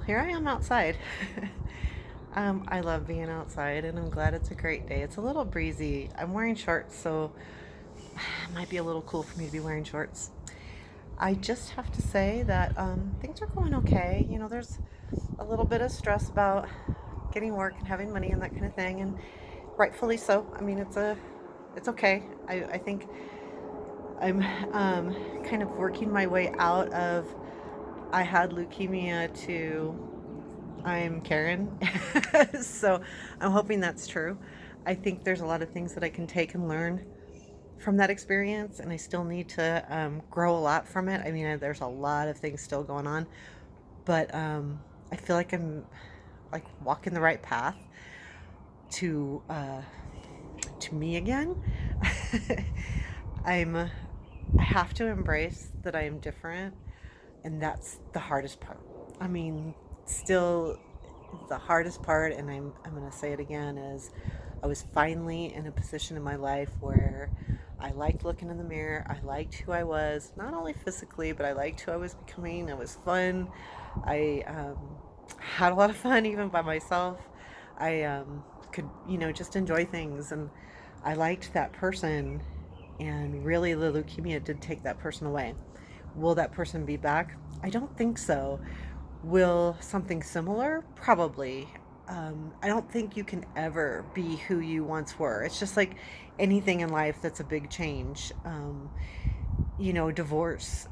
Well, here I am outside. I love being outside, and I'm glad it's a great day. It's a little breezy. I'm wearing shorts, so it might be a little cool for me to be wearing shorts. I just have to say that things are going okay. There's a little bit of stress about getting work and having money and that kind of thing, and rightfully so. I mean, it's okay. I think I'm kind of working my way out of. I had leukemia to I'm Karen. So I'm hoping that's true. I think there's a lot of things that I can take and learn from that experience, and I still need to grow a lot from it. I mean, there's a lot of things still going on, but I feel like I'm like walking the right path to to me again. I have to embrace that I am different, and that's the hardest part. I mean, still the hardest part, and I'm going to say it again, is I was finally in a position in my life where I liked looking in the mirror. I liked who I was, not only physically, but I liked who I was becoming. It was fun. I had a lot of fun even by myself. I could, just enjoy things, and I liked that person. And really, the leukemia did take that person away. Will that person be back? I don't think so. Will something similar? Probably. I don't think you can ever be who you once were. It's just like anything in life that's a big change. Divorce.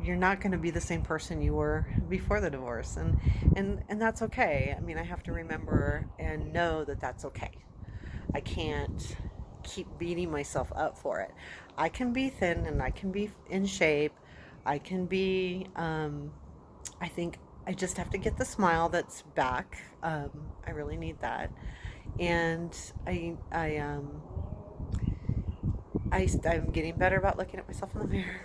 You're not going to be the same person you were before the divorce, and that's okay. I mean, I have to remember and know that that's okay. I can't keep beating myself up for it. I can be thin and I can be in shape. I can be, I think I just have to get the smile that's back. I really need that. And I'm getting better about looking at myself in the mirror.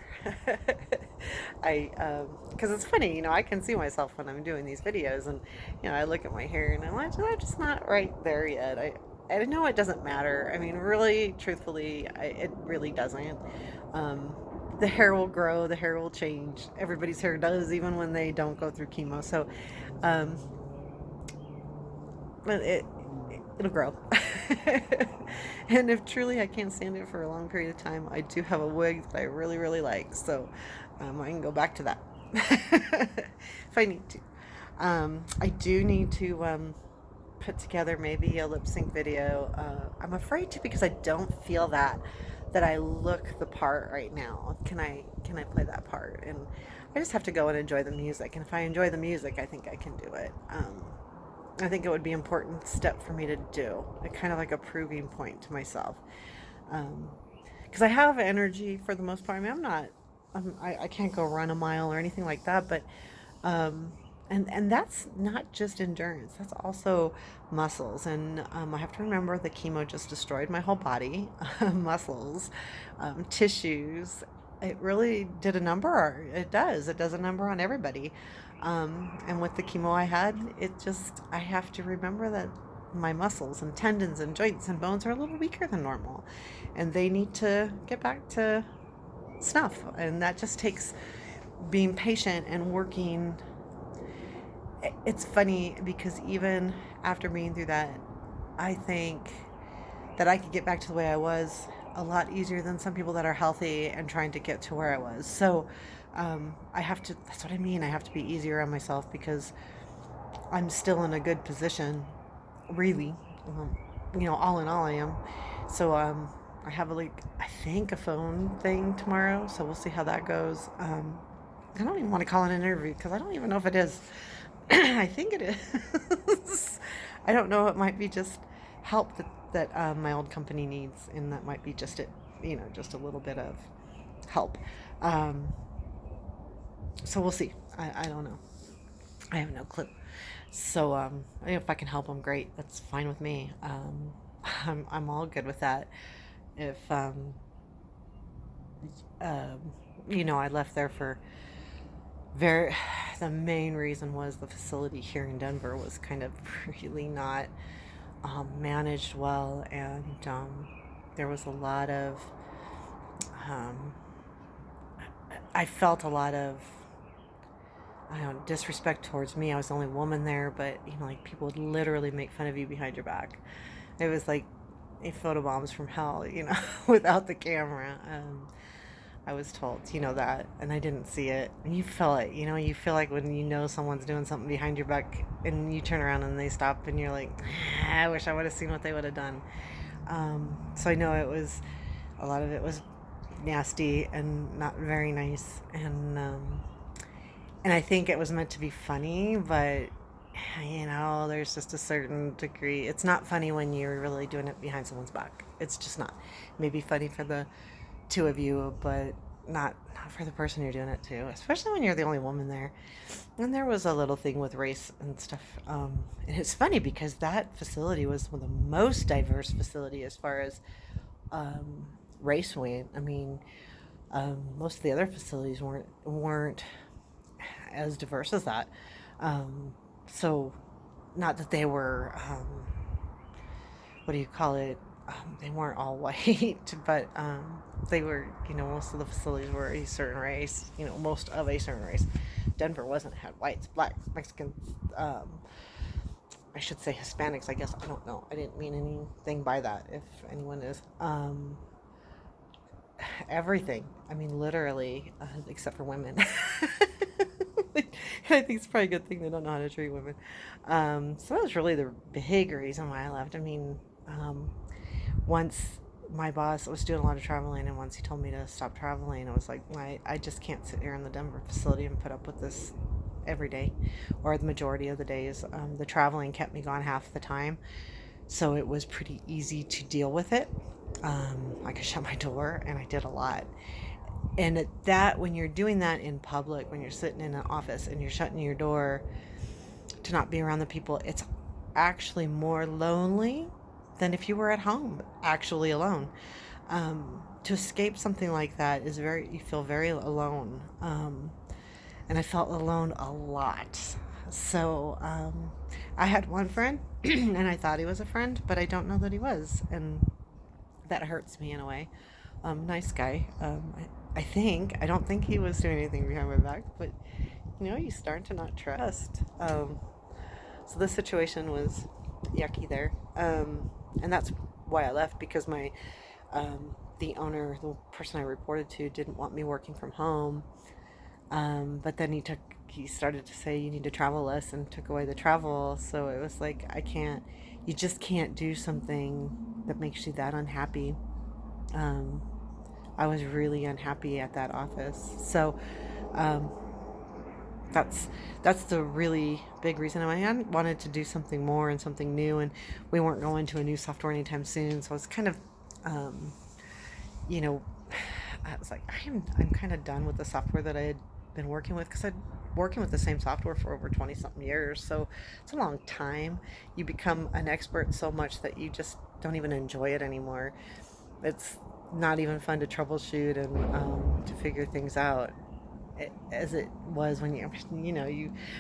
Because it's funny, I can see myself when I'm doing these videos, and I look at my hair and I'm just not right there yet. I know it doesn't matter. I mean, really, truthfully, it really doesn't. Um, the hair will grow, the hair will change. Everybody's hair does, even when they don't go through chemo. So, um, but it'll grow. And if truly I can't stand it for a long period of time, I do have a wig that I really, really like. So I can go back to that if I need to. I do need to put together maybe a lip sync video. I'm afraid to, because I don't feel that I look the part right now. Can I play that part? And I just have to go and enjoy the music. And if I enjoy the music, I think I can do it. I think it would be an important step for me to do, kind of like a proving point to myself. Because I have energy for the most part. I mean, I can't go run a mile or anything like that, but um, and that's not just endurance. That's also muscles. And I have to remember the chemo just destroyed my whole body, muscles, tissues. It really did a number. It does. It does a number on everybody. And with the chemo I had, I have to remember that my muscles and tendons and joints and bones are a little weaker than normal, and they need to get back to snuff. And that just takes being patient and working. It's funny because even after being through that, I think that I could get back to the way I was a lot easier than some people that are healthy and trying to get to where I was. So I have to, that's what I mean. I have to be easier on myself because I'm still in a good position, really. All in all, I am. So I have I think a phone thing tomorrow. So we'll see how that goes. I don't even want to call it an interview because I don't even know if it is. I think it is. I don't know. It might be just help that my old company needs, and that might be just it. Just a little bit of help. Um, so we'll see. I don't know. I have no clue. So if I can help them, great. That's fine with me. I'm all good with that. If um, I left there for very. The main reason was the facility here in Denver was kind of really not managed well, and there was a lot of. Um, I felt a lot of I don't know, disrespect towards me. I was the only woman there, but like people would literally make fun of you behind your back. It was like a photo bombs from hell, without the camera. I was told, that, and I didn't see it. And you feel it, you feel like when someone's doing something behind your back and you turn around and they stop and you're like, I wish I would have seen what they would have done. So I know a lot of it was nasty and not very nice. And I think it was meant to be funny, but there's just a certain degree. It's not funny when you're really doing it behind someone's back. It's just not. Maybe funny for the two of you, but not for the person you're doing it to, especially when you're the only woman there. And there was a little thing with race and stuff. And it's funny because that facility was one of the most diverse facility as far as race went. I mean, most of the other facilities weren't as diverse as that. So, not that they were, what do you call it? They weren't all white, but they were, most of the facilities were a certain race, most of a certain race. Denver had whites, blacks, Mexicans, I should say Hispanics, I guess. I don't know. I didn't mean anything by that, if anyone is. Everything. I mean, literally, except for women. I think it's probably a good thing they don't know how to treat women. So that was really the big reason why I left. I mean, once my boss was doing a lot of traveling, and once he told me to stop traveling, I was like, I just can't sit here in the Denver facility and put up with this every day, or the majority of the days. The traveling kept me gone half the time, so it was pretty easy to deal with it. I could shut my door, and I did a lot. And when you're doing that in public, when you're sitting in an office and you're shutting your door to not be around the people, it's actually more lonely than if you were at home, actually alone. To escape something like that you feel very alone. And I felt alone a lot. So I had one friend, and I thought he was a friend, but I don't know that he was. And that hurts me in a way. Nice guy. I don't think he was doing anything behind my back, but you start to not trust. So this situation was yucky there. And that's why I left, because the owner, the person I reported to, didn't want me working from home. But then he started to say, you need to travel less, and took away the travel. So it was like, you just can't do something that makes you that unhappy. I was really unhappy at that office. So, that's the really big reason. I wanted to do something more and something new, and we weren't going to a new software anytime soon. So I was kind of, I was like, I'm kind of done with the software that I had been working with, because I'd working with the same software for over 20 something years. So it's a long time. You become an expert so much that you just don't even enjoy it anymore. It's not even fun to troubleshoot and to figure things out as it was when you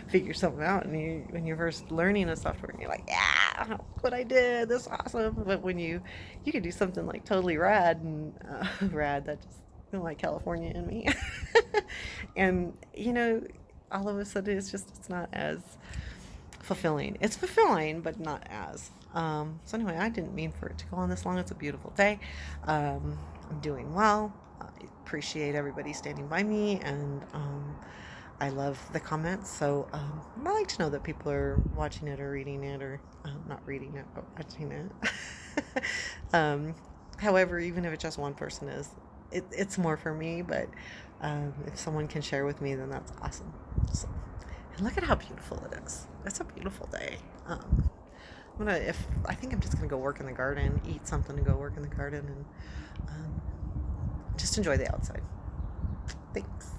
figure something out, and when you're first learning a software, and you're like, yeah, look what I did, this is awesome. But when you can do something like totally rad and rad, that just like California in me. And all of a sudden it's not as fulfilling. It's fulfilling, but not as. So anyway, I didn't mean for it to go on this long. It's a beautiful day. I'm doing well. I appreciate everybody standing by me, and I love the comments. So I like to know that people are watching it or reading it, or not reading it, but watching it. However, even if it's just one person it's more for me. But if someone can share with me, then that's awesome. So, and look at how beautiful it is. It's a beautiful day. I think I'm just gonna go work in the garden, eat something, and go work in the garden, and just enjoy the outside. Thanks.